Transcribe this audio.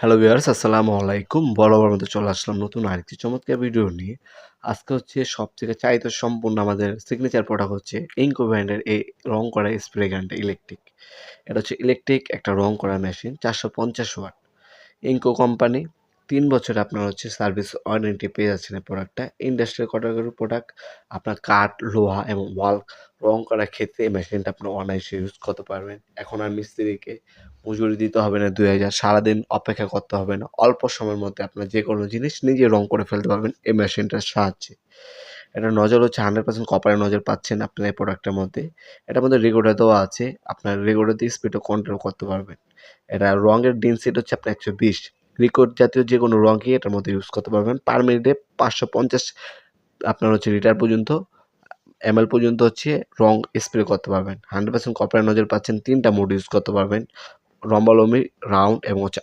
Hello viewers, আসসালামু আলাইকুম। বরাবর মতো চলে আসলাম নতুন আরেকটি চমৎকার ভিডিও নিয়ে। আজকে হচ্ছে সবথেকে চাহিদা সম্পূর্ণ আমাদের সিগনেচার প্রোডাক্ট হচ্ছে ইনকো ব্র্যান্ডের এই রং করা স্প্রে গানটা ইলেকট্রিক। এটা হচ্ছে ইলেকট্রিক একটা রং করা মেশিন 450 ওয়াট। ইনকো কোম্পানি ৩ বছর আপনার হচ্ছে সার্ভিস ওয়ারেন্টি পেয়ে যাচ্ছেন এই প্রোডাক্টটা। ইন্ডাস্ট্রিয়াল ক্যাটাগরির প্রোডাক্ট। আপনার কাঠ, লোহা এবং ওয়াল রং করার ক্ষেত্রে এই মেশিনটা আপনার অনায়াসে ইউজ করতে পারবেন। এখন আর মিস্ত্রিকে মজুরি দিতে হবে না ২,০০০, সারাদিন অপেক্ষা করতে হবে না। অল্প সময়ের মধ্যে আপনার যেকোনো জিনিস নিজে রং করে ফেলতে পারবেন এই মেশিনটার সাহায্যে। এটার নজল হচ্ছে 100% কপারের নজল পাচ্ছেন আপনার এই প্রোডাক্টের মধ্যে। এটার মধ্যে রেগুলেটর দেওয়া আছে। আপনার রেগুলেটর দিয়ে স্পিডও কন্ট্রোল করতে পারবেন। এটা রঙের ডেনসিটি হচ্ছে আপনার ১২০। লিকুইড জাতীয় যেকোনো রঙই এটার মধ্যে ইউজ করতে পারবেন। পার মিনিটে ৫৫০ আপনার হচ্ছে লিটার পর্যন্ত এমএল পর্যন্ত হচ্ছে রং স্প্রে করতে পারবেন। 100% কপারের নজল পাচ্ছেন। ৩টা মোড ইউজ করতে পারবেন। লম্বালম্বি, রাউন্ড এবং হচ্ছে